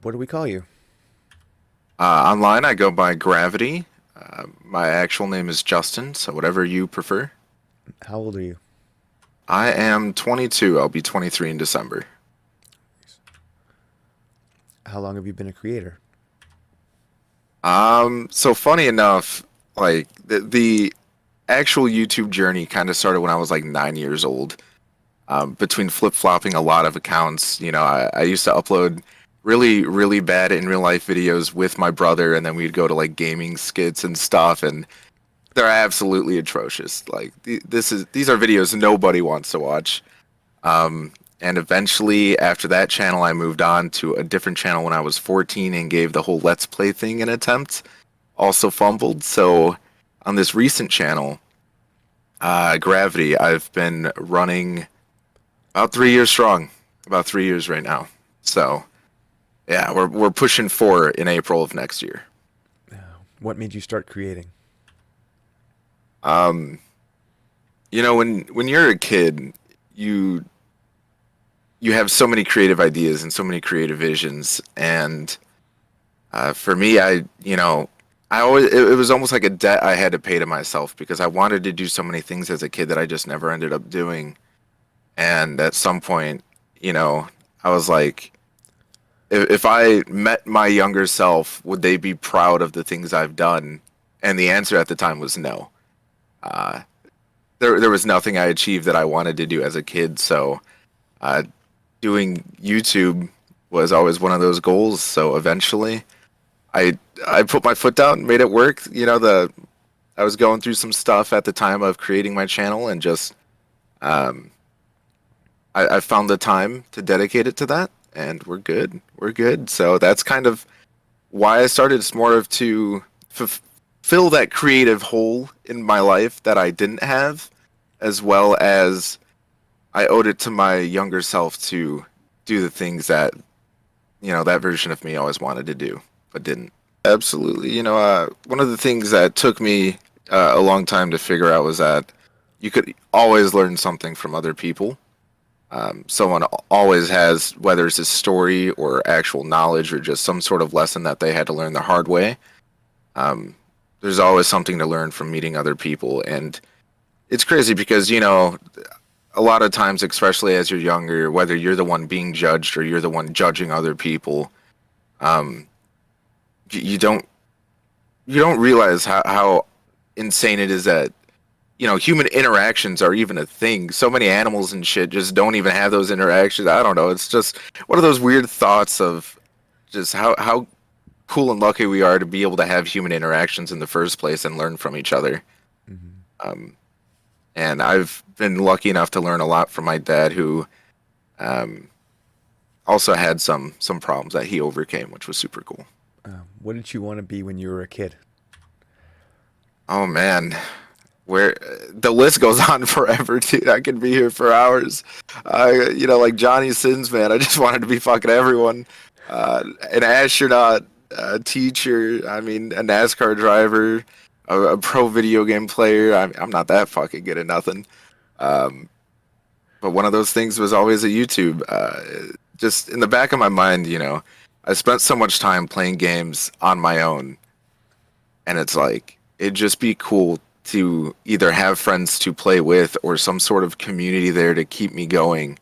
What do we call you? Online, I go by Gravity. My actual name is Justin, so whatever you prefer. How old are you? I am 22. I'll be 23 in December. How long have you been a creator? So funny enough, like the actual YouTube journey kind of started when I was like 9 years old. Between flip-flopping a lot of accounts, I used to upload really, really bad in real life videos with my brother, and then we'd go to like gaming skits and stuff, and they're absolutely atrocious. Like these are videos nobody wants to watch. Um, and eventually, after that channel, I moved on to a different channel when I was 14 and gave the whole Let's Play thing an attempt. Also fumbled. So on this recent channel, Gravity, I've been running about 3 years strong. About 3 years right now. So yeah, we're pushing four in April of next year. What made you start creating? Um, when you're a kid, you you have so many creative ideas and so many creative visions. And for me, I always it was almost like a debt I had to pay to myself because I wanted to do so many things as a kid that I just never ended up doing. And at some point, you know, I was like, if I met my younger self, would they be proud of the things I've done? And the answer at the time was no. Uh, there was nothing I achieved that I wanted to do as a kid, so uh, doing YouTube was always one of those goals. So eventually, I I put my foot down, made it work. I was going through some stuff at the time of creating my channel, and just um, I found the time to dedicate it to that, and we're good. We're good. So that's kind of why I started. It's more of to fill that creative hole in my life that I didn't have, as well as I owed it to my younger self to do the things that that version of me always wanted to do, but didn't. Absolutely. One of the things that took me a long time to figure out was that you could always learn something from other people. Someone always has, whether it's a story or actual knowledge or just some sort of lesson that they had to learn the hard way. Um, there's always something to learn from meeting other people. And it's crazy because, a lot of times, especially as you're younger, whether you're the one being judged or you're the one judging other people, um, you don't realize how insane it is that human interactions are even a thing. So many animals and shit just don't even have those interactions. I don't know. It's just one of those weird thoughts of just how cool and lucky we are to be able to have human interactions in the first place and learn from each other. Hmm. Um, and I've been lucky enough to learn a lot from my dad, who um, also had some problems that he overcame, which was super cool. What did you want to be when you were a kid? Oh man, where the list goes on forever, dude. I could be here for hours. Like Johnny Sins, man. I just wanted to be fucking everyone. An astronaut, a teacher. I mean, a NASCAR driver, a pro video game player. I'm not that fucking good at nothing. Um, but one of those things was always a YouTube. Just in the back of my mind, I spent so much time playing games on my own, and it's like it'd just be cool to either have friends to play with or some sort of community there to keep me going.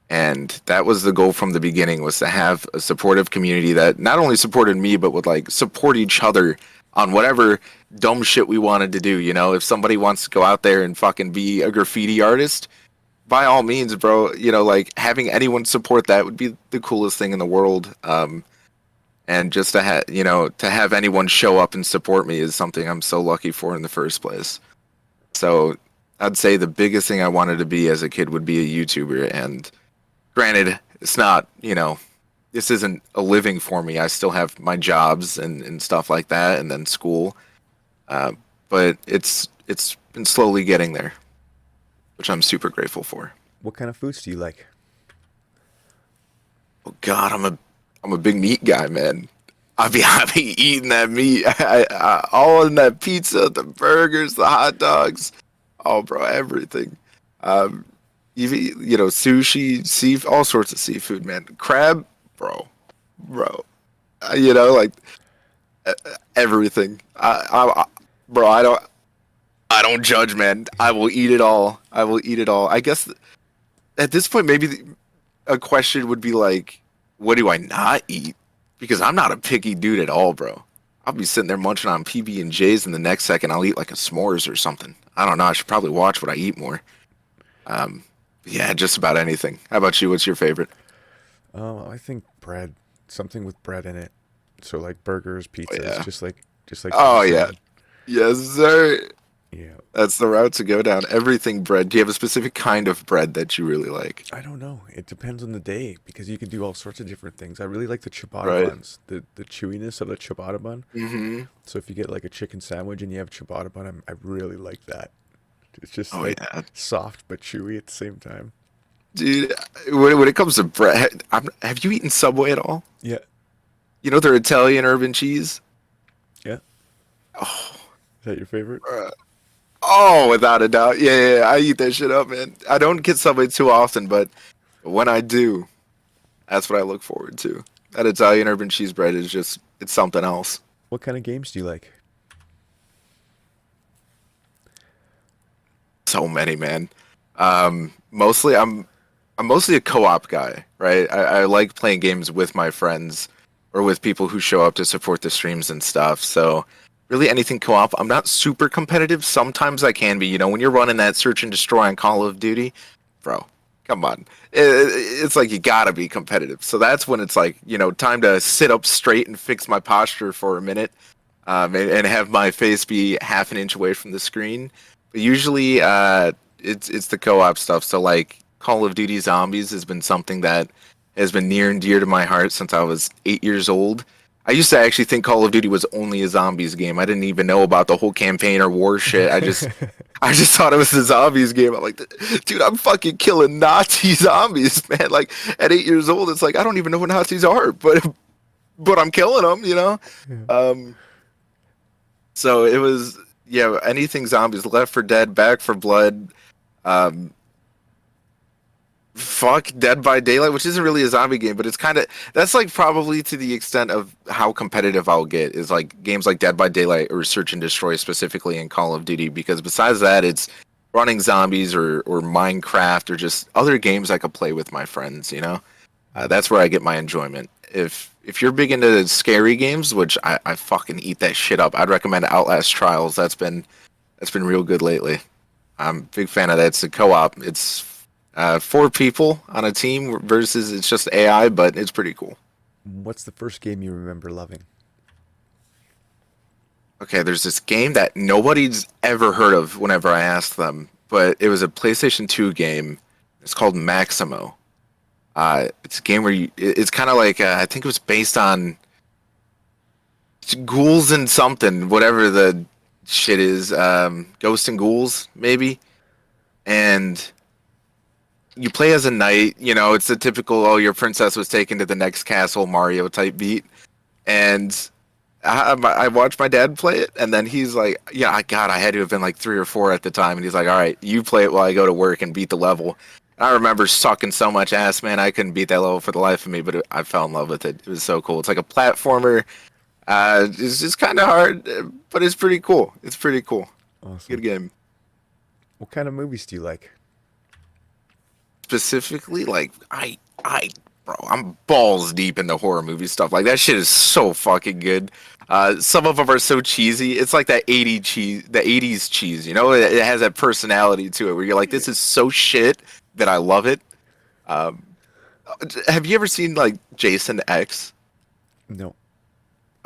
And that was the goal from the beginning, was to have a supportive community that not only supported me but would like support each other on whatever dumb shit we wanted to do. If somebody wants to go out there and fucking be a graffiti artist, by all means, bro. Like having anyone support that would be the coolest thing in the world. And just to have anyone show up and support me is something I'm so lucky for in the first place. So I'd say the biggest thing I wanted to be as a kid would be a YouTuber. And granted, it's not, this isn't a living for me. I still have my jobs and stuff like that, and then school. Uh, but it's been slowly getting there, which I'm super grateful for. What kind of foods do you like? Oh God, I'm a big meat guy, man. I be eating that meat, all in that pizza, the burgers, the hot dogs. Oh, bro, everything. Um, sushi, all sorts of seafood, man. Crab, bro. bro. You know, like everything. Bro, I don't judge, man. I will eat it all. I will eat it all. I guess at this point, maybe a question would be like, what do I not eat? Because I'm not a picky dude at all, bro. I'll be sitting there munching on PB and J's, and the next second I'll eat like a s'mores or something. I don't know. I should probably watch what I eat more. Um, yeah, just about anything. How about you? What's your favorite? I think bread, something with bread in it. So like burgers, Oh pizzas, yeah. just like you Oh yeah. said. Yes, sir. Yeah. That's the route to go down. Everything bread. Do you have a specific kind of bread that you really like? I don't know. It depends on the day because you can do all sorts of different things. I really like the ciabatta Right. buns, the chewiness of the ciabatta bun. Mm-hmm. So if you get like a chicken sandwich and you have ciabatta bun, I really like that. It's just Oh like yeah. soft but chewy at the same time. Dude, when it comes to bread, have you eaten Subway at all? Yeah, You know their Italian urban cheese? yeah. Oh, Is that your favorite? bruh. Oh, without a doubt. Yeah, yeah, yeah, I eat that shit up, man. I don't get Subway too often, but when I do, that's what I look forward to. That Italian urban cheese bread is just, it's something else. What kind of games do you like? So many, man. Mostly I'm mostly a co-op guy, right? I like playing games with my friends or with people who show up to support the streams and stuff. So really anything co-op. I'm not super competitive. Sometimes I can be. You know, when you're running that search and destroy on Call of Duty, bro, come on. It's like you gotta be competitive. So that's when it's like, you know, time to sit up straight and fix my posture for a minute, and have my face be half an inch away from the screen. But usually, it's the co-op stuff. So like Call of Duty Zombies has been something that has been near and dear to my heart since I was 8 years old. I used to actually think Call of Duty was only a zombies game. I didn't even know about the whole campaign or war shit. I just thought it was a zombies game. I'm like, dude, I'm fucking killing Nazi zombies, man. Like at 8 years old, it's like I don't even know what Nazis are, but I'm killing them, you know. Yeah. Um, so it was, yeah, anything zombies, Left for Dead, Back for Blood, um, fuck Dead by Daylight, which isn't really a zombie game, but it's kind of, that's like probably to the extent of how competitive I'll get is like games like Dead by Daylight or Search and Destroy specifically in Call of Duty, because besides that, it's running zombies or Minecraft or just other games I could play with my friends, you know. That's where I get my enjoyment. If you're big into scary games, which I fucking eat that shit up, I'd recommend Outlast Trials. That's been real good lately. I'm a big fan of that. It's a co-op. It's four people on a team versus it's just AI, but it's pretty cool. What's the first game you remember loving? Okay, there's this game that nobody's ever heard of whenever I ask them, but it was a PlayStation 2 game. It's called Maximo. It's a game where it's kind of like I think it was based on ghouls and something, whatever the shit is, ghosts and ghouls maybe, and you play as a knight. You know, it's the typical oh your princess was taken to the next castle Mario type beat, and I watched my dad play it, and then he's like, yeah, God, I had to have been like 3 or 4 at the time, and he's like, all right, you play it while I go to work and beat the level. I remember sucking so much ass, man. I couldn't beat that level for the life of me, but I fell in love with it. It was so cool. It's like a platformer. It's just kind of hard, but it's pretty cool. It's pretty cool. Good Awesome. game. What kind of movies do you like? Specifically, like bro, I'm balls deep into horror movie stuff. Like that shit is so fucking good. Some of them are so cheesy. It's like that 80 cheese, the 80s cheese. You know, it has that personality to it where you're like, this is so shit that I love it. Um, have you ever seen like Jason X? No.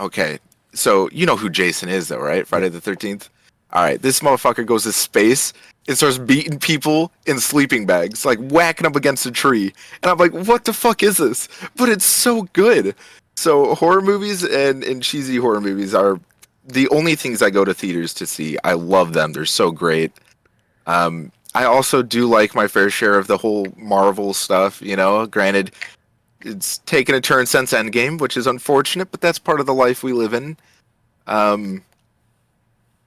Okay, so you know who Jason is, though, right? Yeah. Friday the 13th. All right, this motherfucker goes to space and starts beating people in sleeping bags, like whacking up against a tree. And I'm like, what the fuck is this? But it's so good. So horror movies and cheesy horror movies are the only things I go to theaters to see. I love them. They're so great. I also do like my fair share of the whole Marvel stuff, you know. Granted, it's taken a turn since Endgame, which is unfortunate, but that's part of the life we live in. Um,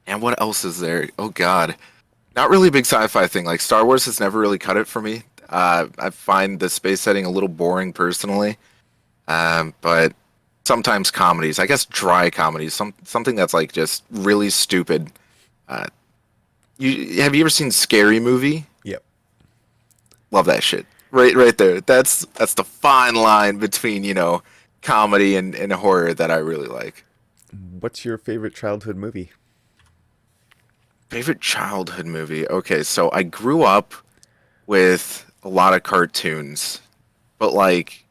and what else is there? Oh God, not really a big sci-fi thing. Like Star Wars has never really cut it for me. I find the space setting a little boring personally. But sometimes comedies, I guess dry comedies, something that's like just really stupid. Uh, have you ever seen Scary Movie? Yep. Love that shit. Right there. That's the fine line between comedy and horror that I really like. What's your favorite childhood movie? Favorite childhood movie? Okay, so I grew up with a lot of cartoons, but like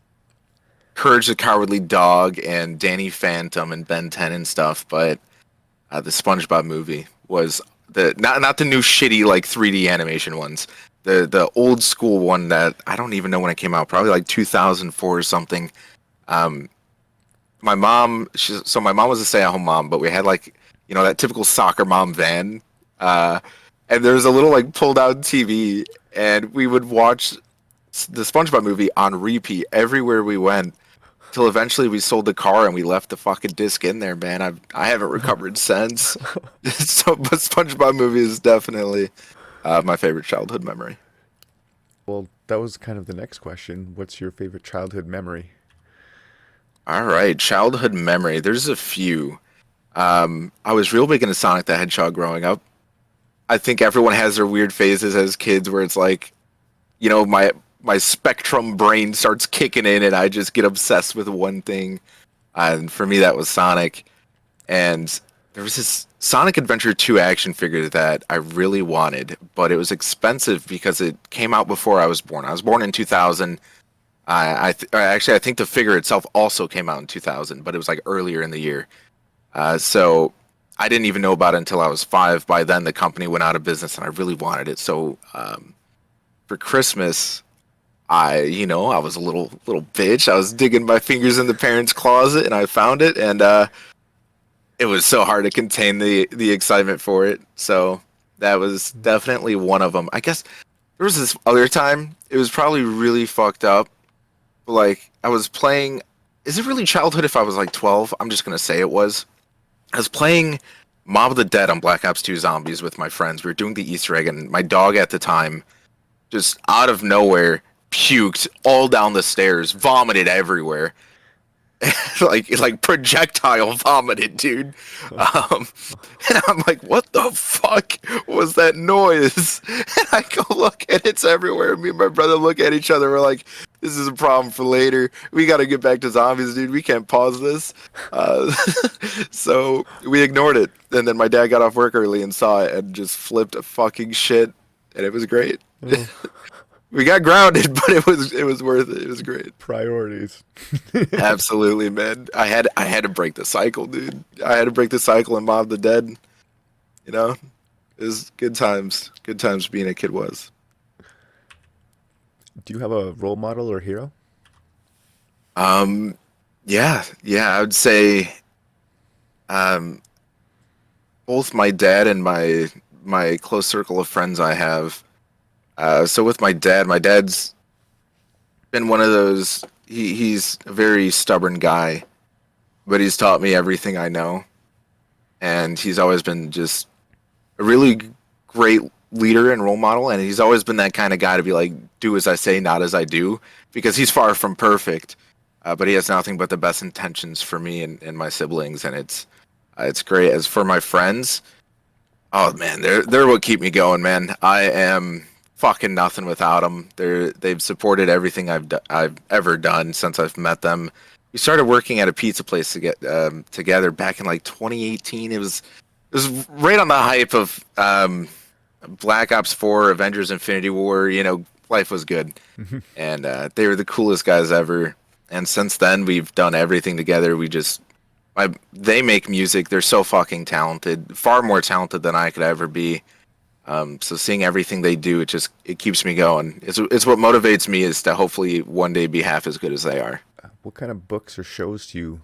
Courage the Cowardly Dog and Danny Phantom and Ben 10 and stuff. But the SpongeBob movie was the not the new shitty like 3D animation ones. The old school one that I don't even know when it came out, probably like 2004 or something. Um, my mom was a stay-at-home mom, but we had like that typical soccer mom van, uh, and there was a little like pulled-out TV, and we would watch the SpongeBob movie on repeat everywhere we went. Till eventually we sold the car and we left the fucking disc in there, man. I haven't recovered since. So, but SpongeBob movie is definitely my favorite childhood memory. Well, that was kind of the next question. What's your favorite childhood memory? All right, childhood memory. There's a few. I was real big into Sonic the Hedgehog growing up. I think everyone has their weird phases as kids where it's like, my spectrum brain starts kicking in and I just get obsessed with one thing. And for me, that was Sonic. And there was this Sonic Adventure 2 action figure that I really wanted, but it was expensive because it came out before I was born. I was born in 2000. Actually, I think the figure itself also came out in 2000, but it was like earlier in the year. So I didn't even know about it until I was 5. By then, the company went out of business, and I really wanted it. So for Christmas, I was a little bitch. I was digging my fingers in the parents' closet, and I found it, and it was so hard to contain the excitement for it. So that was definitely one of them. I guess there was this other time. It was probably really fucked up. Like I was playing. Is it really childhood if I was like 12? I'm just gonna say it was. I was playing Mob of the Dead on Black Ops 2 Zombies with my friends. We were doing the Easter egg, and my dog at the time, just out of nowhere, puked all down the stairs, vomited everywhere. like projectile vomited, dude. Um, and I'm like, what the fuck was that noise? And I go look and it's everywhere. Me and my brother look at each other. We're like, this is a problem for later. We got to get back to zombies, dude. We can't pause this. Uh, so we ignored it. And then my dad got off work early and saw it and just flipped a fucking shit. And it was great. Oh, We got grounded, but it was worth it. It was great. priorities. Absolutely, man. I had to break the cycle, dude. I had to break the cycle and Mob the Dead. You know, it was good times. Good times being a kid was. Do you have a role model or hero? Um, yeah. I would say um, both my dad and my close circle of friends I have. So with my dad's been one of those. He's a very stubborn guy, but he's taught me everything I know, and he's always been just a really great leader and role model, and he's always been that kind of guy to be like, do as I say, not as I do, because he's far from perfect, but he has nothing but the best intentions for me and my siblings, and it's great. As for my friends, oh man, they're what keep me going, man. I am fucking nothing without them. They've supported everything I've ever done since I've met them. We started working at a pizza place to get together back in like 2018. It was right on the hype of Black Ops 4, Avengers Infinity War. Life was good, and they were the coolest guys ever. And since then, we've done everything together. They make music. They're so fucking talented, far more talented than I could ever be. So seeing everything they do, it keeps me going. It's what motivates me is to hopefully one day be half as good as they are. What kind of books or shows do you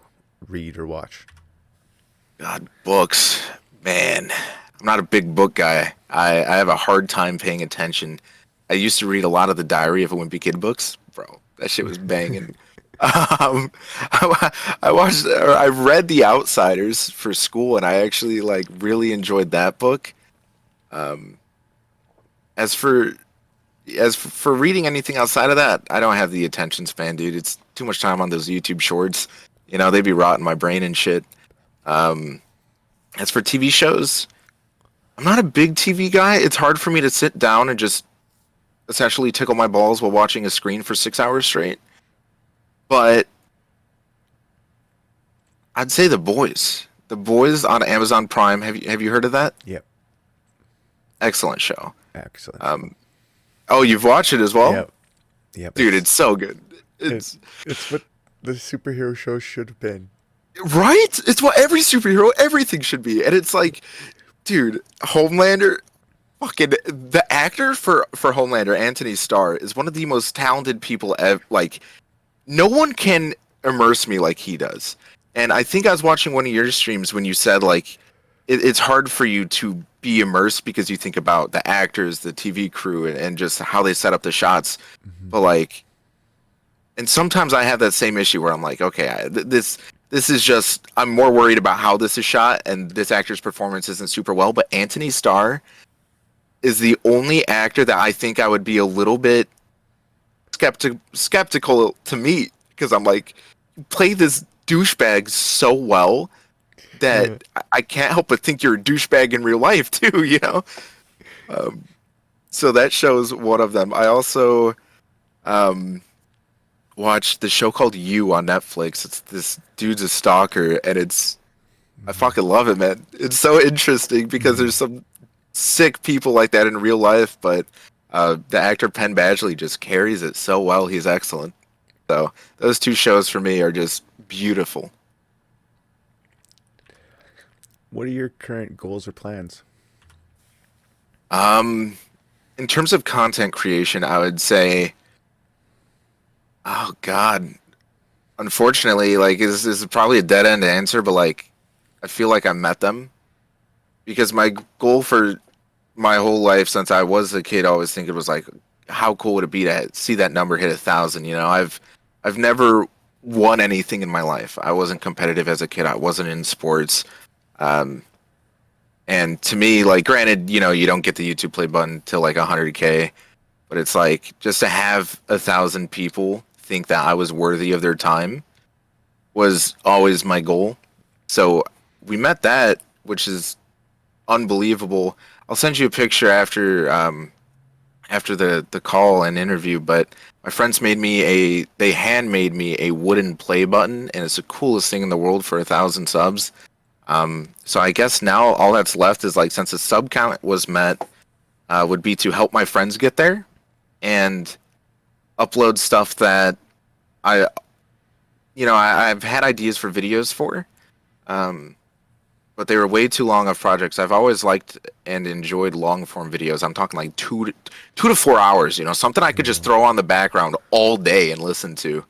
read or watch? God, books, man. I'm not a big book guy. I have a hard time paying attention. I used to read a lot of the Diary of a Wimpy Kid books, bro. That shit was banging. I watched or I read The Outsiders for school, and I actually like really enjoyed that book. Um, as for as for reading anything outside of that, I don't have the attention span, dude. too much time on those YouTube shorts. You know, they'd be rotting my brain and shit. Um, as for TV shows, I'm not a big TV guy. It's hard for me to sit down and just essentially tickle my balls while watching a screen for 6 hours straight. But I'd say The Boys. The Boys on Amazon Prime. Have you heard of that? Yep. Excellent show. Excellent. Oh, you've watched it as well? Yep. Yep. Dude, it's so good. It's what the superhero show should have been. Right? It's what every superhero, everything should be. And it's like, dude, Homelander, fucking the actor for Homelander, Anthony Starr, is one of the most talented people ever. Like, no one can immerse me like he does. And I think I was watching one of your streams when you said like it's hard for you to be immersed because you think about the actors, the TV crew, and just how they set up the shots. Mm-hmm. But like, and sometimes I have that same issue where I'm like, okay, this is just I'm more worried about how this is shot, and this actor's performance isn't super well. But Anthony Starr is the only actor that I think I would be a little bit skeptical to meet because I'm like, you play this douchebag so well that I can't help but think you're a douchebag in real life too, you know? So that show's one of them. I also watched the show called You on Netflix. It's this dude's a stalker, and I fucking love it, man. It's so interesting because there's some sick people like that in real life, but the actor Penn Badgley just carries it so well. He's excellent. So those two shows for me are just beautiful. What are your current goals or plans? In terms of content creation, I would say, oh God, unfortunately, like this is probably a dead end answer, but like I feel like I met them because my goal for my whole life since I was a kid, I always think it was like, how cool would it be to see that number hit 1,000? You know, I've never won anything in my life. I wasn't competitive as a kid. I wasn't in sports. And to me, like, granted, you know, you don't get the YouTube play button till like 100K, but it's like just to have 1,000 people think that I was worthy of their time was always my goal. So we met that, which is unbelievable. I'll send you a picture after the call and interview, but my friends they handmade me a wooden play button, and it's the coolest thing in the world for 1,000 subs. So I guess now all that's left is like, since the sub count was met, would be to help my friends get there and upload stuff that I've had ideas for videos for, but they were way too long of projects. I've always liked and enjoyed long form videos. I'm talking like 2 to 4 hours, you know, something I could just throw on the background all day and listen to.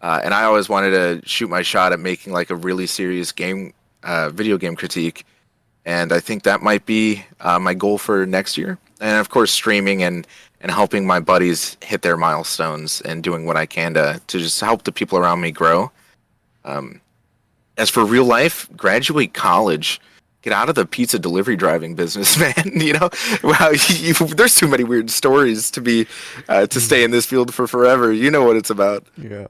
And I always wanted to shoot my shot at making like a really serious video game critique. And I think that might be my goal for next year. And of course, streaming and helping my buddies hit their milestones and doing what I can to just help the people around me grow. As for real life, graduate college, get out of the pizza delivery driving business, man. You know, wow, there's too many weird stories to be to stay in this field for forever. You know what it's about. Yeah.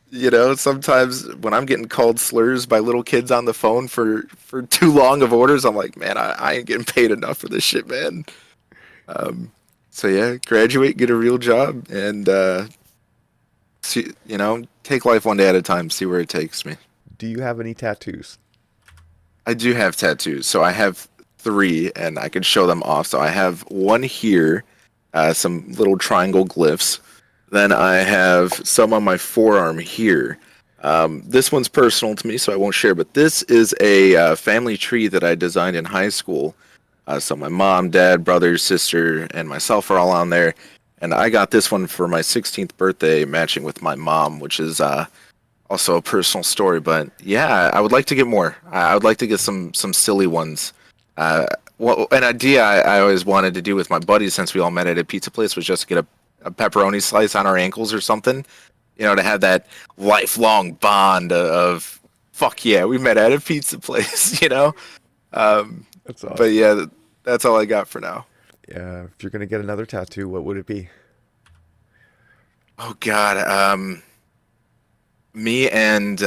You know, sometimes when I'm getting called slurs by little kids on the phone for too long of orders, I'm like, man, I ain't getting paid enough for this shit, man. So yeah, graduate, get a real job, and see, you know, take life one day at a time, see where it takes me. Do you have any tattoos? I do have tattoos. So I have 3, and I can show them off. So I have one here, some little triangle glyphs. Then I have some on my forearm here. This one's personal to me, so I won't share. But this is a family tree that I designed in high school. So my mom, dad, brother, sister, and myself are all on there. And I got this one for my 16th birthday, matching with my mom, which is also a personal story. But yeah, I would like to get more. I would like to get some silly ones. Well, an idea I always wanted to do with my buddies, since we all met at a pizza place, was just to get a pepperoni slice on our ankles or something. You know, to have that lifelong bond of fuck yeah, we met at a pizza place. You know. That's awesome. But yeah, that's all I got for now. Yeah. If you're gonna get another tattoo, what would it be? Oh God. me and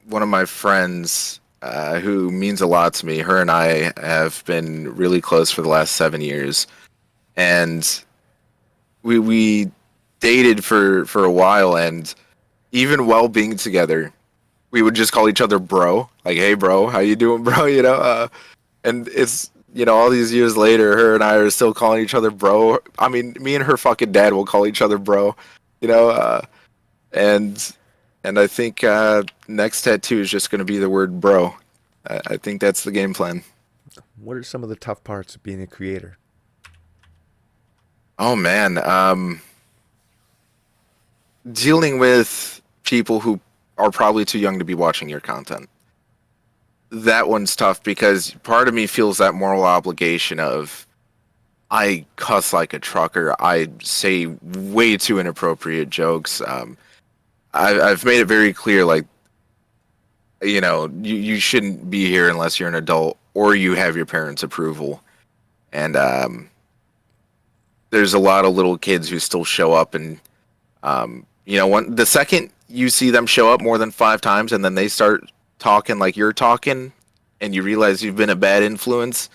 one of my friends who means a lot to me, her and I have been really close for the last 7 years, and we dated for a while, and even while being together, we would just call each other bro, like, hey bro, how you doing, bro? And it's, all these years later, her and I are still calling each other bro. I mean, me and her fucking dad will call each other bro, you know. And I think next tattoo is just going to be the word bro. I think that's the game plan. What are some of the tough parts of being a creator? Oh man, dealing with people who are probably too young to be watching your content. That one's tough because part of me feels that moral obligation of I cuss like a trucker. I say way too inappropriate jokes. I've made it very clear, like, you shouldn't be here unless you're an adult or you have your parents' approval. And there's a lot of little kids who still show up, and when the second you see them show up more than 5 times, and then they start talking like you're talking, and you realize you've been a bad influence,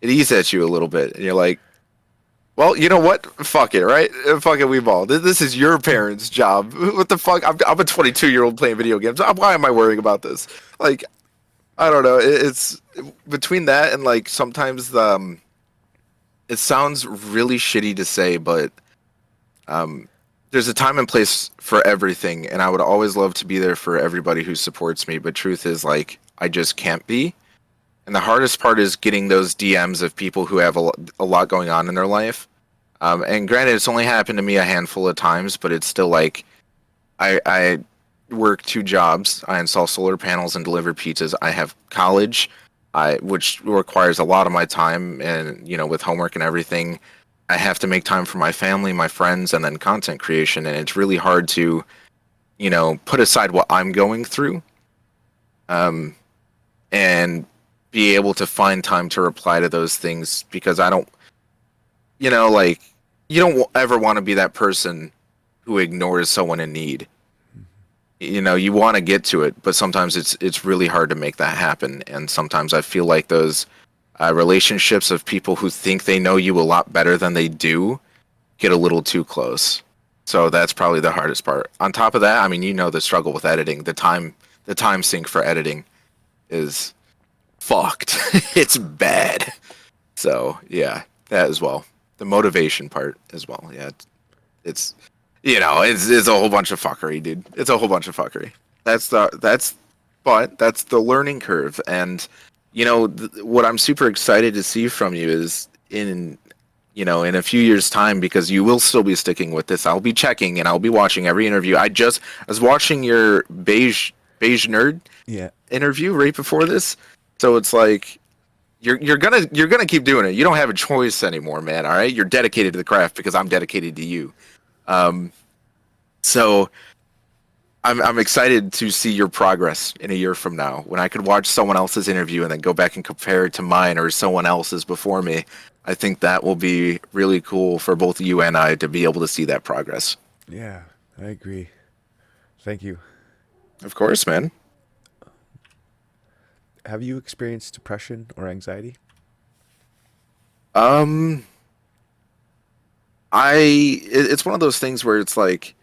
it eats at you a little bit, and you're like, well, you know what? Fuck it, right? Fuck it, we ball. This is your parents' job. What the fuck? I'm a 22-year-old playing video games. Why am I worrying about this? Like, I don't know. It's between that and like sometimes it sounds really shitty to say, but there's a time and place for everything, and I would always love to be there for everybody who supports me. But truth is, like, I just can't be. And the hardest part is getting those DMs of people who have a lot going on in their life. And granted, it's only happened to me a handful of times, but it's still like I work 2 jobs. I install solar panels and deliver pizzas. I have college, which requires a lot of my time, and with homework and everything, I have to make time for my family, my friends, and then content creation. And it's really hard to, put aside what I'm going through, and be able to find time to reply to those things, because I don't, like, you don't ever want to be that person who ignores someone in need. You want to get to it, but sometimes it's really hard to make that happen. And sometimes I feel like those relationships of people who think they know you a lot better than they do get a little too close. So that's probably the hardest part. On top of that, I mean, the struggle with editing, the time sink for editing is fucked. It's bad. So yeah, that as well. The motivation part as well. Yeah, it's it's a whole bunch of fuckery, dude. It's a whole bunch of fuckery. But that's the learning curve. And what I'm super excited to see from you is in a few years' time, because you will still be sticking with this. I'll be checking and I'll be watching every interview. I was watching your beige nerd Yeah. interview right before this, so it's like you're gonna keep doing it. You don't have a choice anymore, man. All right, you're dedicated to the craft because I'm dedicated to you. Um, so I'm excited to see your progress in a year from now, when I could watch someone else's interview and then go back and compare it to mine or someone else's before me. I think that will be really cool for both you and I to be able to see that progress. Yeah, I agree. Thank you. Of course, man. Have you experienced depression or anxiety? Um, it's one of those things where it's like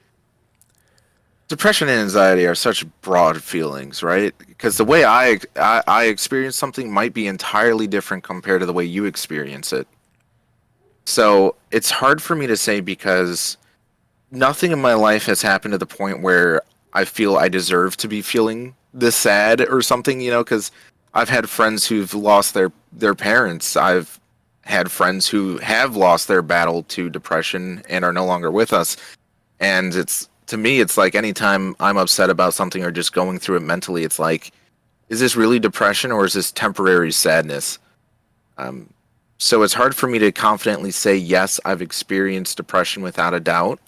depression and anxiety are such broad feelings, right? Because the way I experience something might be entirely different compared to the way you experience it. So it's hard for me to say, because nothing in my life has happened to the point where I feel I deserve to be feeling this sad or something, because I've had friends who've lost their parents. I've had friends who have lost their battle to depression and are no longer with us. And it's, to me, it's like anytime I'm upset about something or just going through it mentally, it's like, is this really depression or is this temporary sadness? Um, so it's hard for me to confidently say, yes, I've experienced depression without a doubt.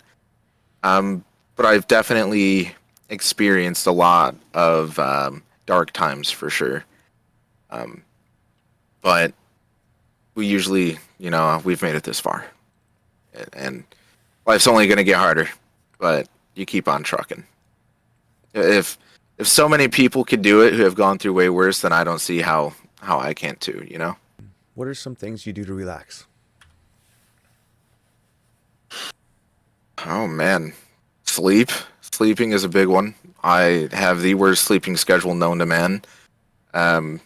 Um, but I've definitely experienced a lot of dark times for sure. Um, but we usually, we've made it this far, and life's only going to get harder, but you keep on trucking. If so many people could do it who have gone through way worse, then I don't see how I can't too, you know? What are some things you do to relax? Oh man. Sleep. Sleeping is a big one. I have the worst sleeping schedule known to man. Um,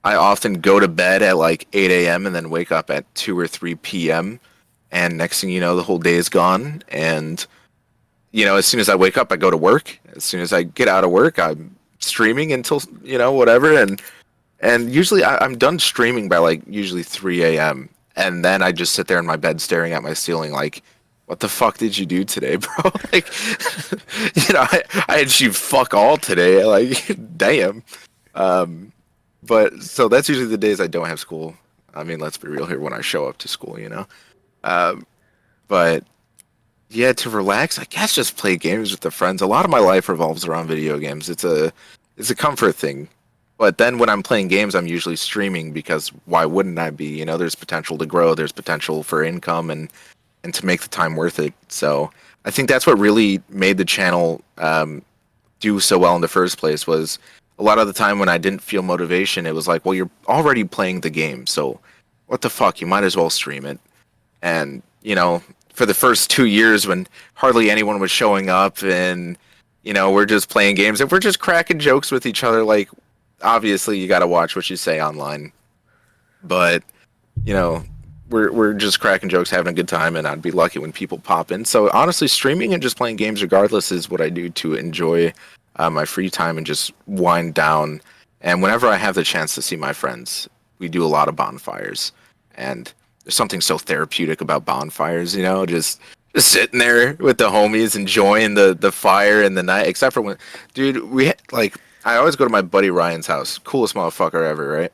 I often go to bed at like 8 a.m. and then wake up at 2 or 3 p.m. And next thing you know, the whole day is gone. And, as soon as I wake up, I go to work. As soon as I get out of work, I'm streaming until, whatever. And usually I'm done streaming by like usually 3 a.m. And then I just sit there in my bed staring at my ceiling like, what the fuck did you do today, bro? Like, I had you fuck all today. Like, damn. Um, but so that's usually the days I don't have school. I mean, let's be real here when I show up to school. Um, but yeah, to relax, I guess just play games with the friends. A lot of my life revolves around video games. It's a comfort thing. But then when I'm playing games, I'm usually streaming because why wouldn't I be? There's potential to grow, there's potential for income and to make the time worth it. So I think that's what really made the channel do so well in the first place was a lot of the time when I didn't feel motivation, it was like, well, you're already playing the game, so what the fuck? You might as well stream it. And for the first 2 years when hardly anyone was showing up and we're just playing games and we're just cracking jokes with each other, like obviously you got to watch what you say online, but you know we're just cracking jokes, having a good time, and I'd be lucky when people pop in. So honestly, streaming and just playing games regardless is what I do to enjoy my free time and just wind down. And whenever I have the chance to see my friends, we do a lot of bonfires, and there's something so therapeutic about bonfires, just sitting there with the homies enjoying the fire and the night. Except for when, dude, I always go to my buddy Ryan's house, coolest motherfucker ever, right?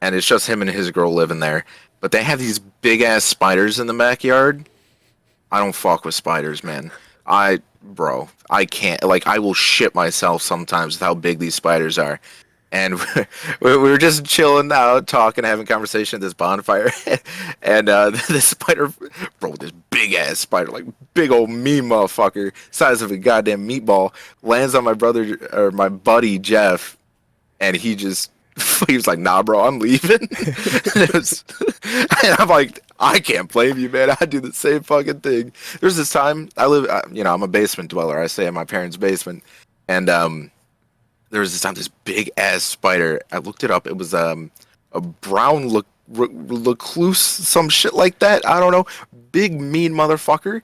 And it's just him and his girl living there. But they have these big ass spiders in the backyard. I don't fuck with spiders, man. Bro, I can't. Like, I will shit myself sometimes with how big these spiders are. And we were just chilling out, talking, having conversation at this bonfire. And the spider, bro, this big ass spider, like big old me motherfucker, size of a goddamn meatball, lands on my brother or my buddy Jeff, and he was like, "Nah, bro, I'm leaving." And I'm like, I can't blame you, man. I do the same fucking thing. There's this time I'm a basement dweller. I stay in my parents' basement, and there was this time this big ass spider. I looked it up. It was a brown recluse, some shit like that. I don't know. Big mean motherfucker.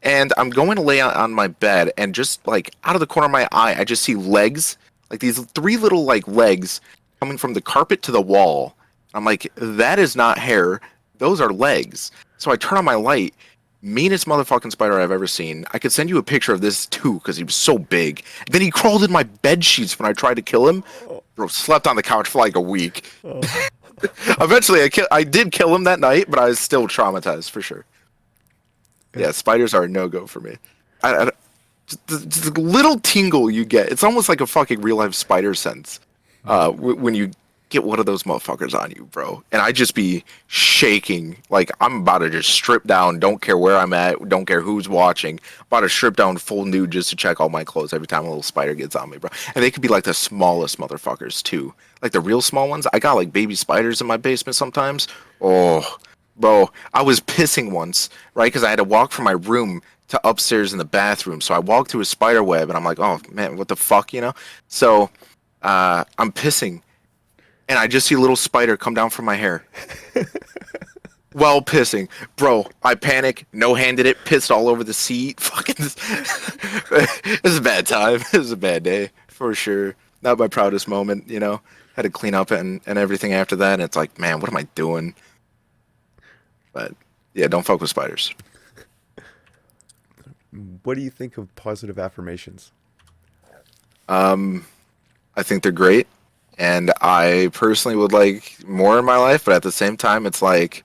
And I'm going to lay on my bed, and just like out of the corner of my eye, I just see legs, like these three little like legs coming from the carpet to the wall. I'm like, that is not hair. Those are legs. So I turn on my light. Meanest motherfucking spider I've ever seen. I could send you a picture of this too, because he was so big. Then he crawled in my bed sheets when I tried to kill him. Bro, slept on the couch for like a week. Eventually, I did kill him that night, but I was still traumatized for sure. Yeah, spiders are a no-go for me. Just the little tingle you get. It's almost like a fucking real-life spider sense when you get one of those motherfuckers on you, bro. And I just be shaking like I'm about to just strip down, don't care where I'm at, don't care who's watching, about to strip down full nude just to check all my clothes every time a little spider gets on me, bro. And they could be like the smallest motherfuckers too, like the real small ones. I got like baby spiders in my basement sometimes. Oh, bro, I was pissing once, right? Because I had to walk from my room to upstairs in the bathroom. So I walked through a spider web, and I'm like, oh man, what the fuck. So I'm pissing, and I just see a little spider come down from my hair. While pissing. Bro, I panic, no-handed it, pissed all over the seat. Fucking it was a bad time. It was a bad day, for sure. Not my proudest moment, Had to clean up and everything after that, and it's like, man, what am I doing? But, yeah, don't fuck with spiders. What do you think of positive affirmations? I think they're great, and I personally would like more in my life, but at the same time, it's like,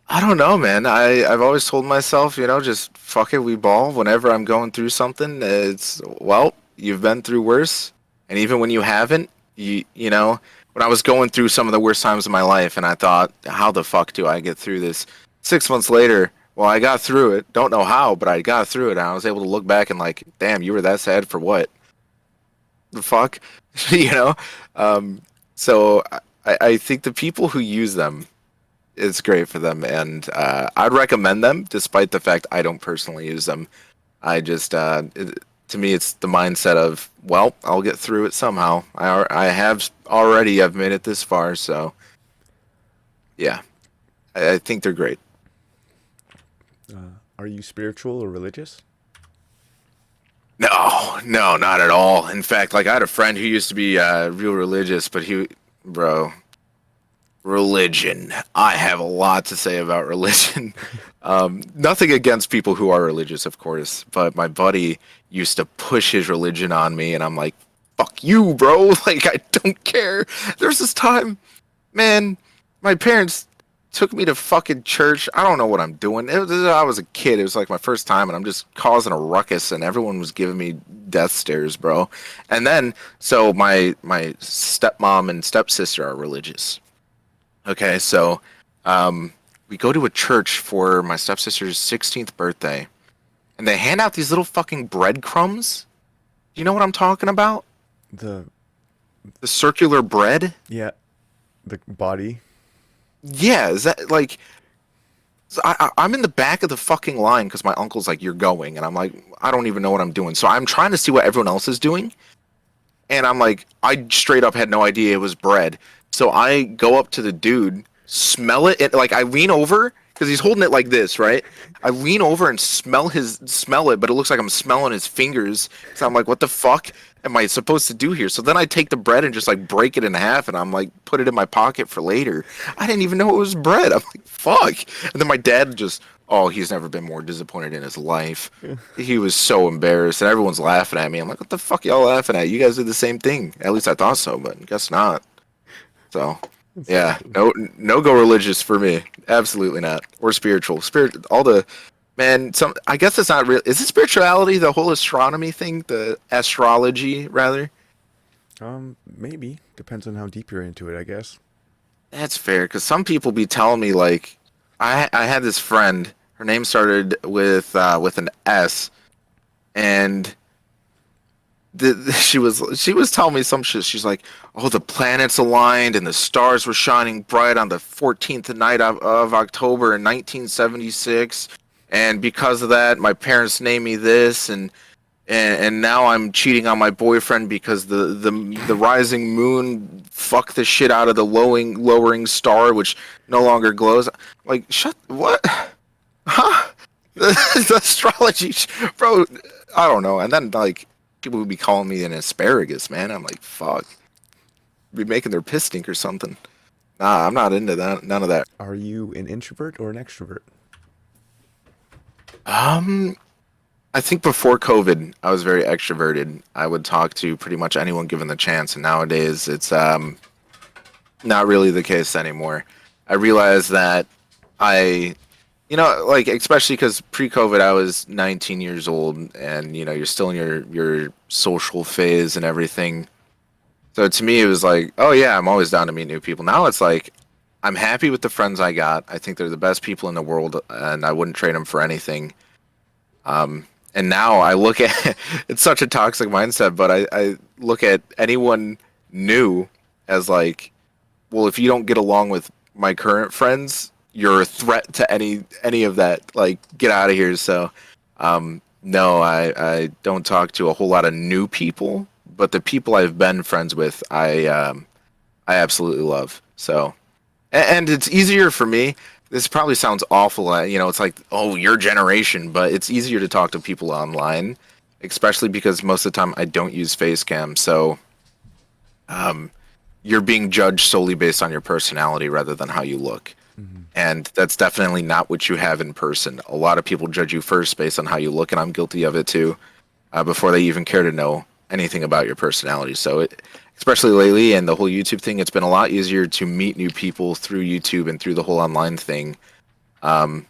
I don't know, man. I've always told myself, just fuck it, we ball. Whenever I'm going through something, it's, well, you've been through worse, and even when you haven't, when I was going through some of the worst times of my life, and I thought, how the fuck do I get through this? 6 months later, well, I got through it. Don't know how, but I got through it, and I was able to look back and like, damn, you were that sad for what? the fuck, you know. Um, so I think the people who use them, it's great for them, and I'd recommend them, despite the fact I don't personally use them. I just to me, it's the mindset of, well, I'll get through it somehow. I have already. I've made it this far, so yeah, I think they're great. Are you spiritual or religious? No, no, not at all. In fact, like I had a friend who used to be real religious, but bro, religion. I have a lot to say about religion. Nothing against people who are religious, of course, but my buddy used to push his religion on me, and I'm like, fuck you, bro. Like, I don't care. There's this time, man, my parents took me to fucking church. I don't know what I'm doing. I was a kid. It was like my first time, and I'm just causing a ruckus, and everyone was giving me death stares, bro. And then, so my stepmom and stepsister are religious. Okay, so we go to a church for my stepsister's 16th birthday, and they hand out these little fucking breadcrumbs. Do you know what I'm talking about? The The circular bread? yeah, the body. Yeah, is that like so I'm in the back of the fucking line because my uncle's like, "You're going," and I'm like, "I don't even know what I'm doing." So I'm trying to see what everyone else is doing, and I'm like, I straight up had no idea it was bread. So I go up to the dude, smell it, and like I lean over because he's holding it like this, right? I lean over and smell it, but it looks like I'm smelling his fingers. So I'm like, what the fuck am I supposed to do here? So then I take the bread and just like break it in half, and I'm like, put it in my pocket for later. I didn't even know it was bread. I'm like, fuck. And then my dad just, oh, he's never been more disappointed in his life. He was so embarrassed, and everyone's laughing at me. I'm like, what the fuck y'all laughing at? You guys did the same thing. At least I thought so, but guess not. So, yeah, no go religious for me. Absolutely not. Or spiritual. All the man. Some I guess it's not real. Is it spirituality? The whole astronomy thing, the astrology rather. Maybe depends on how deep you're into it, I guess. That's fair because some people be telling me like, I had this friend. Her name started with an S, and she was telling me some shit. She's like, "Oh, the planets aligned and the stars were shining bright on the 14th night of October in 1976, and because of that, my parents named me this, and now I'm cheating on my boyfriend because the rising moon fucked the shit out of the lowering star, which no longer glows." Like, shut what? Huh? The astrology, bro. I don't know. And then like people would be calling me an asparagus, man. I'm like, fuck, be making their piss stink or something. Nah, I'm not into that. None of that. Are you an introvert or an extrovert? Um, I think before COVID, I was very extroverted. I would talk to pretty much anyone given the chance, and nowadays it's not really the case anymore. I realize that I like especially because pre-COVID I was 19 years old, and you're still in your social phase and everything. So to me, it was like, oh yeah, I'm always down to meet new people. Now it's like, I'm happy with the friends I got. I think they're the best people in the world, and I wouldn't trade them for anything. And now I look at it's such a toxic mindset, but I look at anyone new as like, well, if you don't get along with my current friends, you're a threat to any of that. Like, get out of here. So, no, I don't talk to a whole lot of new people, but the people I've been friends with, I absolutely love. So, and it's easier for me. This probably sounds awful. It's like, oh, your generation, but it's easier to talk to people online, especially because most of the time I don't use Facecam. So, you're being judged solely based on your personality rather than how you look. Hmm. And that's definitely not what you have in person. A lot of people judge you first based on how you look, and I'm guilty of it too, before they even care to know anything about your personality. So, especially lately, and the whole YouTube thing, it's been a lot easier to meet new people through YouTube and through the whole online thing, um,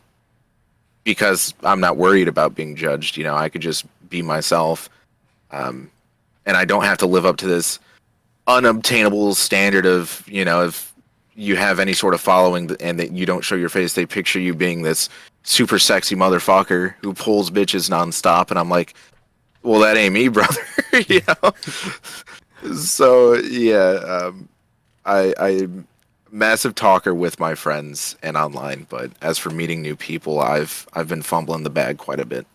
because I'm not worried about being judged. I could just be myself, um, and I don't have to live up to this unobtainable standard of, if you have any sort of following and that you don't show your face, they picture you being this super sexy motherfucker who pulls bitches nonstop. And I'm like, well, that ain't me, brother. you know. So yeah, I'm a massive talker with my friends and online, but as for meeting new people, I've been fumbling the bag quite a bit.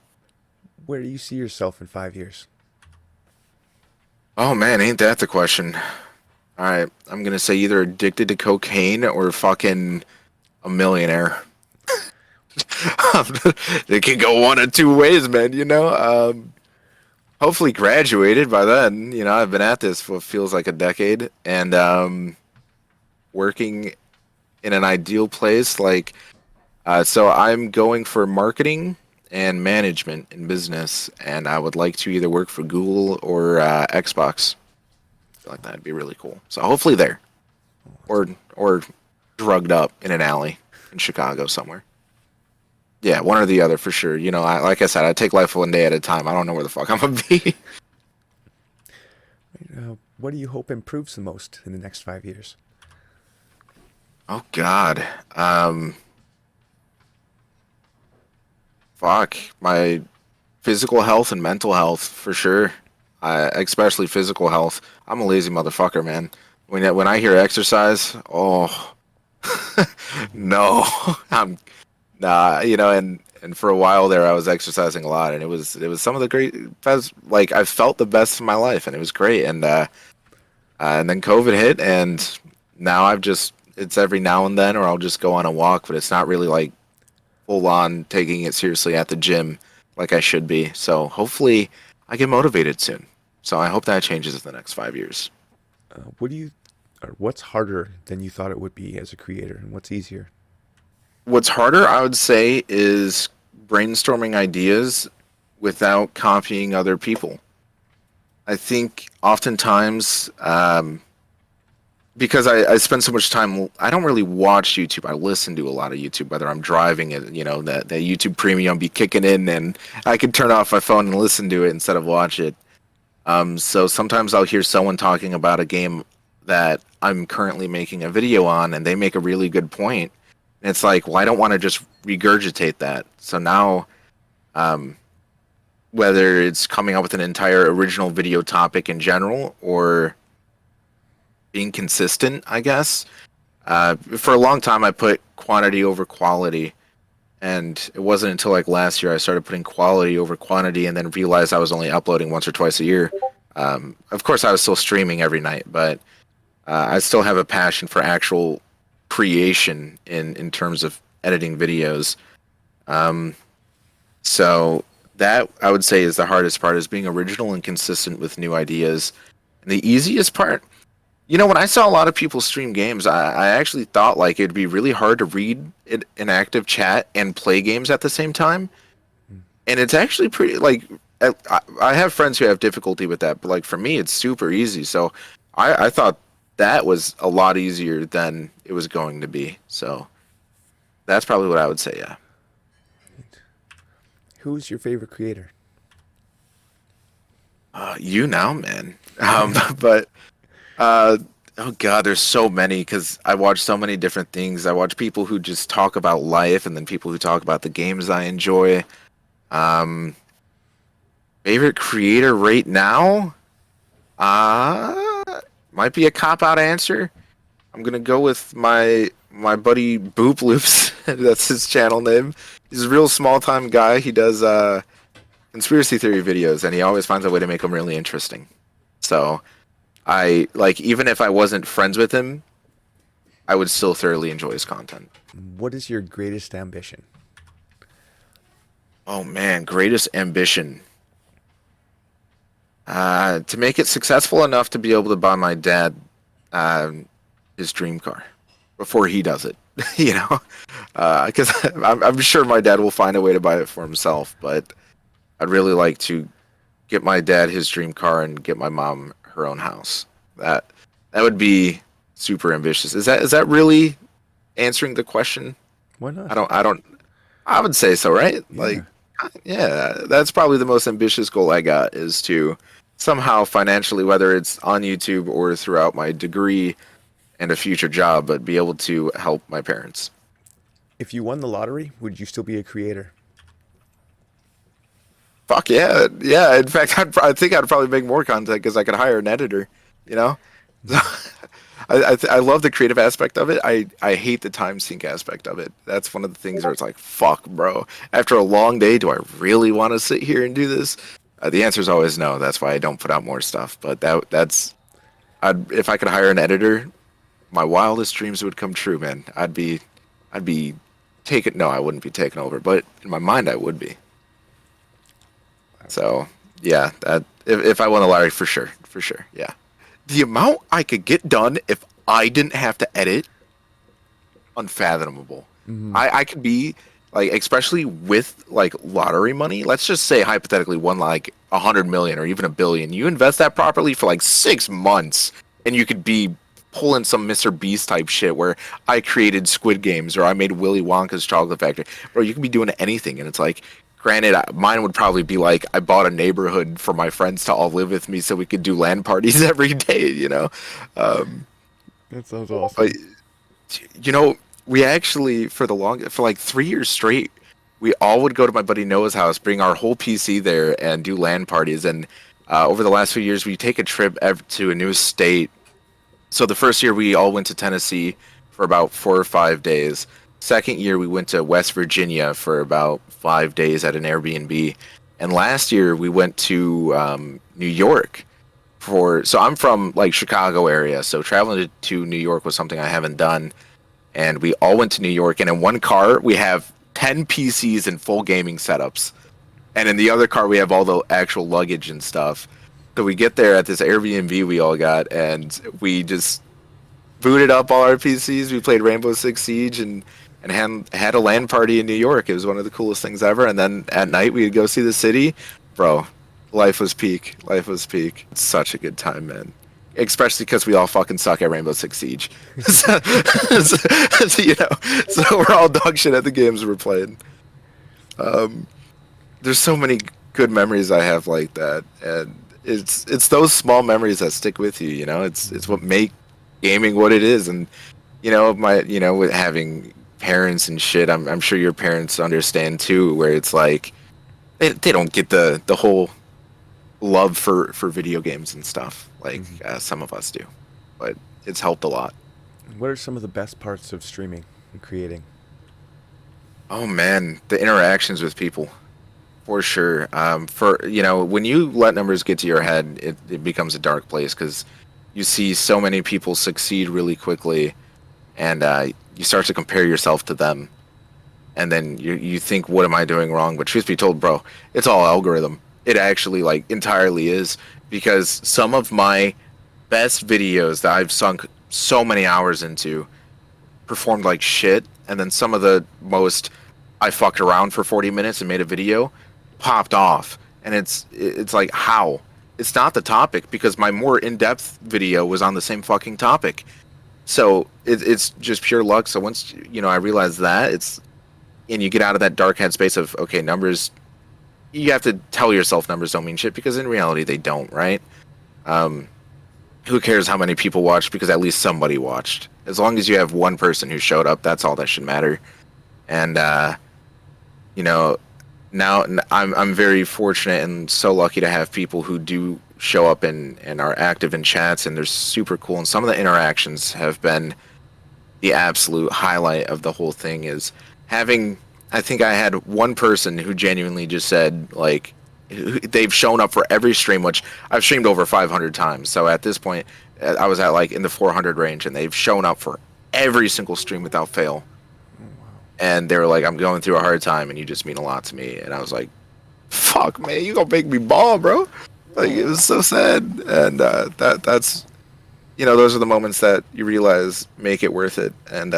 Where do you see yourself in 5 years? Oh man, ain't that the question? All right, I'm gonna say either addicted to cocaine or fucking a millionaire. It can go one of two ways, man. Hopefully graduated by then. I've been at this for what feels like a decade, and working in an ideal place. So I'm going for marketing and management in business, and I would like to either work for Google or Xbox. I feel like that'd be really cool. So hopefully there, or drugged up in an alley in Chicago somewhere. Yeah, one or the other for sure. Like I said, I take life one day at a time. I don't know where the fuck I'm gonna be. What do you hope improves the most in the next 5 years? Oh God. Fuck my physical health and mental health for sure. Especially physical health. I'm a lazy motherfucker, man. When I hear exercise, oh no, I'm nah. And for a while there, I was exercising a lot, and it was some of the great best. Like I felt the best of my life, and it was great. And then COVID hit, and now it's every now and then, or I'll just go on a walk, but it's not really like full on taking it seriously at the gym like I should be. So hopefully I get motivated soon. So I hope that changes in the next 5 years. Or what's harder than you thought it would be as a creator, and what's easier? What's harder, I would say, is brainstorming ideas without copying other people. I think oftentimes, because I spend so much time, I don't really watch YouTube. I listen to a lot of YouTube, whether I'm driving it, that YouTube Premium be kicking in, and I could turn off my phone and listen to it instead of watch it. So sometimes I'll hear someone talking about a game that I'm currently making a video on, and they make a really good point. And it's like, well, I don't want to just regurgitate that. So now, um, whether it's coming up with an entire original video topic in general or being consistent, I guess. For a long time, I put quantity over quality. And it wasn't until like last year I started putting quality over quantity and then realized I was only uploading once or twice a year. Of course, I was still streaming every night, but I still have a passion for actual creation in terms of editing videos. Um, so that I would say is the hardest part is being original and consistent with new ideas. And the easiest part, when I saw a lot of people stream games, I actually thought like it'd be really hard to read an active chat and play games at the same time. And it's actually pretty like I have friends who have difficulty with that, but like for me, it's super easy. So I thought that was a lot easier than it was going to be. So that's probably what I would say. Yeah. Who's your favorite creator? You now, man. But uh, oh god, there's so many because I watch so many different things. I watch people who just talk about life, and then people who talk about the games I enjoy. Um, Favorite creator right now? Might be a cop out answer. I'm gonna go with my buddy Boop Loops. That's his channel name. He's a real small time guy. He does conspiracy theory videos, and he always finds a way to make them really interesting. So I like even if I wasn't friends with him, I would still thoroughly enjoy his content. What is your greatest ambition? Oh man, greatest ambition. To make it successful enough to be able to buy my dad his dream car before he does it. you know, because I'm sure my dad will find a way to buy it for himself. But I'd really like to get my dad his dream car and get my mom her own house. That that would be super ambitious. Is that really answering the question? Why not? I don't I would say so, right? Yeah. Yeah, that's probably the most ambitious goal I got is to somehow financially, whether it's on YouTube or throughout my degree and a future job, but be able to help my parents. If you won the lottery, would you still be a creator? Fuck yeah, yeah. In fact, I think I'd probably make more content because I could hire an editor. You know, so, I love the creative aspect of it. I hate the time sink aspect of it. That's one of the things where it's like, fuck, bro. After a long day, do I really want to sit here and do this? The answer is always no. That's why I don't put out more stuff. But that's if I could hire an editor, my wildest dreams would come true, man. I'd be taken. No, I wouldn't be taken over, but in my mind, I would be. So yeah, that if I won a lottery, for sure, yeah. The amount I could get done if I didn't have to edit, unfathomable. I could be like, especially with like lottery money. Let's just say hypothetically won like 100 million or even 1 billion. You invest that properly for like 6 months, and you could be pulling some Mr. Beast type shit where I created Squid Games or I made Willy Wonka's Chocolate Factory. Bro, you can be doing anything, and it's like, granted, mine would probably be like I bought a neighborhood for my friends to all live with me so we could do LAN parties every day, you know. That sounds awesome. But you know, we actually for like 3 years straight, we all would go to my buddy Noah's house, bring our whole PC there, and do LAN parties. And over the last few years, we take a trip to a new state. So the first year we all went to Tennessee for about 4 or 5 days. Second year we went to West Virginia for about 5 days at an Airbnb. And last year we went to New York so I'm from like Chicago area, so traveling to New York was something I haven't done. And we all went to New York, and in one car we have 10 PCs and full gaming setups. And in the other car we have all the actual luggage and stuff. So we get there at this Airbnb we all got, and we just booted up all our PCs. We played Rainbow Six Siege and had a LAN party in New York. It was one of the coolest things ever. And then at night we'd go see the city. Bro, life was peak. Life was peak. It's such a good time, man. Especially because we all fucking suck at Rainbow Six Siege. You know, so we're all dog shit at the games we're playing. There's so many good memories I have like that, and it's those small memories that stick with you. You know, it's what make gaming what it is. And with having parents and shit, I'm sure your parents understand too, where it's like they don't get the whole love for video games and stuff like some of us do, but it's helped a lot. What are some of the best parts of streaming and creating? Oh man, the interactions with people, for sure. When you let numbers get to your head, it becomes a dark place because you see so many people succeed really quickly, and you start to compare yourself to them, and then you think, what am I doing wrong? But truth be told, bro, it's all algorithm. It actually like entirely is, because some of my best videos that I've sunk so many hours into performed like shit, and then some of the most I fucked around for 40 minutes and made a video popped off. And it's like, how? It's not the topic, because my more in-depth video was on the same fucking topic. So it's just pure luck. So once I realized that, and you get out of that dark headspace of, okay, numbers, you have to tell yourself numbers don't mean shit, because in reality they don't, right? Who cares how many people watched, because at least somebody watched. As long as you have one person who showed up, that's all that should matter. And now I'm very fortunate and so lucky to have people who do show up and are active in chats, and they're super cool. And some of the interactions have been the absolute highlight of the whole thing. Is having, I think I had one person who genuinely just said, like, they've shown up for every stream, which I've streamed over 500 times. So at this point, I was at like in the 400 range, and they've shown up for every single stream without fail. And they were like, I'm going through a hard time, and you just mean a lot to me. And I was like, fuck, man, you gonna make me ball, bro. Like, it was so sad. And that's, those are the moments that you realize make it worth it. And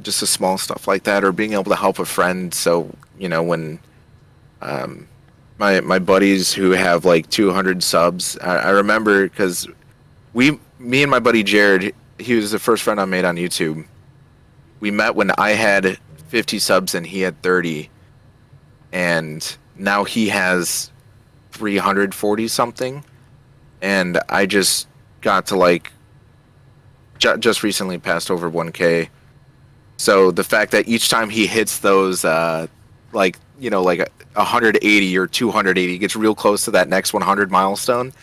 just the small stuff like that, or being able to help a friend. So, when my buddies who have like 200 subs, I remember, because me and my buddy Jared, he was the first friend I made on YouTube. We met when I had 50 subs and he had 30, and now he has 340 something, and I just got to like just recently passed over 1K. So the fact that each time he hits those like like 180 or 280, gets real close to that next 100 milestone.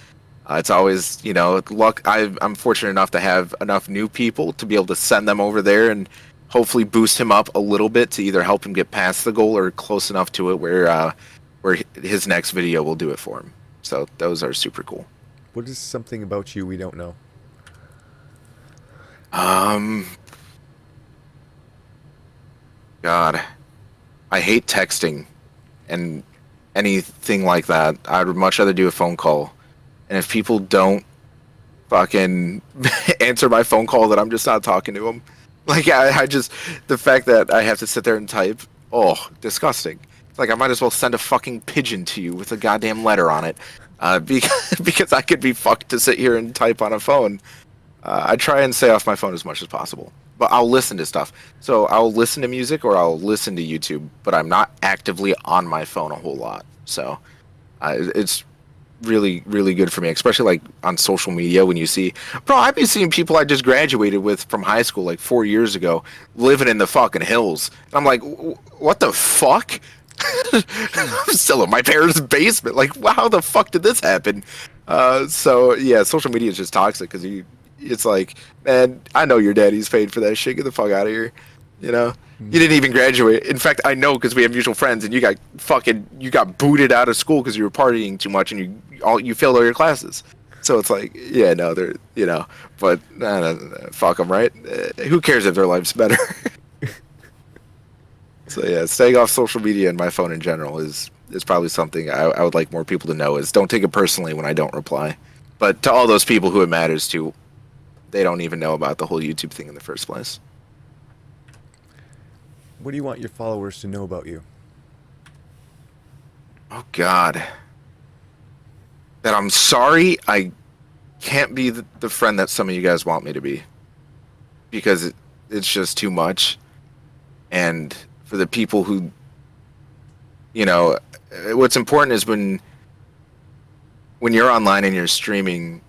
It's always, luck. I'm fortunate enough to have enough new people to be able to send them over there and hopefully boost him up a little bit to either help him get past the goal or close enough to it where his next video will do it for him. So those are super cool. What is something about you we don't know? Um, God, I hate texting and anything like that. I'd much rather do a phone call. And if people don't fucking answer my phone call, that I'm just not talking to them. Like I just the fact that I have to sit there and type, oh, disgusting. It's like I might as well send a fucking pigeon to you with a goddamn letter on it, because I could be fucked to sit here and type on a phone. I try and stay off my phone as much as possible, but I'll listen to stuff. So I'll listen to music or I'll listen to YouTube, but I'm not actively on my phone a whole lot. So it's really, really good for me, especially like on social media when you see, bro, I've been seeing people I just graduated with from high school like 4 years ago living in the fucking hills. And I'm like, what the fuck? I'm still in my parents' basement. Like, how the fuck did this happen? So yeah, social media is just toxic because it's like, man, I know your daddy's paid for that shit. Get the fuck out of here. You know, you didn't even graduate. In fact, I know because we have mutual friends, and you got booted out of school because you were partying too much, and you failed all your classes. So it's like, yeah, no, they're but fuck them, right? Who cares if their life's better? So yeah, staying off social media and my phone in general is probably something I would like more people to know. Is don't take it personally when I don't reply. But to all those people who it matters to, they don't even know about the whole YouTube thing in the first place. What do you want your followers to know about you? Oh God, that I'm sorry I can't be the friend that some of you guys want me to be, because it's just too much. And for the people who, what's important is when you're online and you're streaming,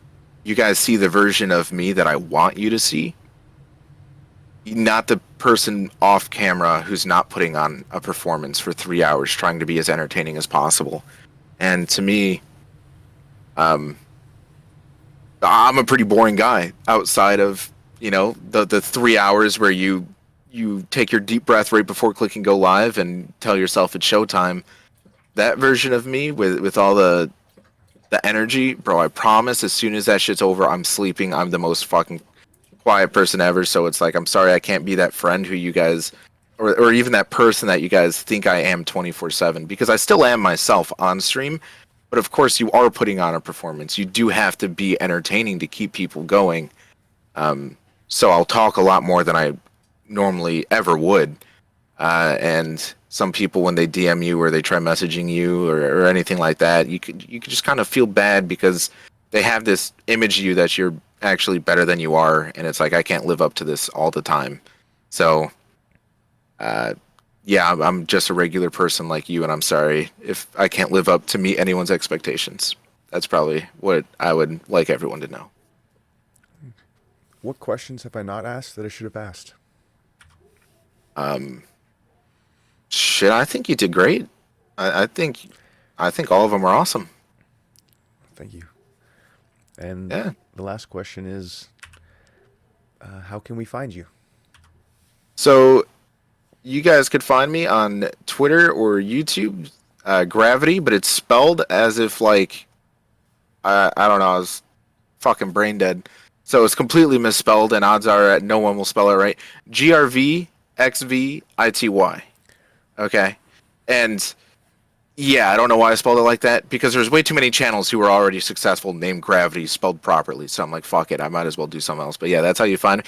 you guys see the version of me that I want you to see, not the person off camera who's not putting on a performance for 3 hours trying to be as entertaining as possible. And to me, I'm a pretty boring guy outside of, the 3 hours where you take your deep breath right before clicking go live and tell yourself it's showtime. That version of me with all the energy, bro, I promise as soon as that shit's over, I'm sleeping. I'm the most fucking quiet person ever. So it's like, I'm sorry I can't be that friend who you guys, or even that person that you guys think I am 24/7, because I still am myself on stream. But of course, you are putting on a performance. You do have to be entertaining to keep people going. So I'll talk a lot more than I normally ever would. And some people, when they DM you or they try messaging you or anything like that, you could just kind of feel bad because they have this image of you that you're actually better than you are, and it's like, I can't live up to this all the time. So, yeah, I'm just a regular person like you, and I'm sorry if I can't live up to meet anyone's expectations. That's probably what I would like everyone to know. What questions have I not asked that I should have asked? Shit, I think you did great. I think all of them are awesome. Thank you. And Yeah. the last question is, how can we find you? So you guys could find me on Twitter or YouTube, Grvxvity, but it's spelled as if like I don't know, I was fucking brain dead. So it's completely misspelled, and odds are no one will spell it right. Grvxvity. Okay, and yeah, I don't know why I spelled it like that, because there's way too many channels who are already successful named Grvxvity spelled properly. So I'm like, fuck it, I might as well do something else. But yeah, that's how you find it.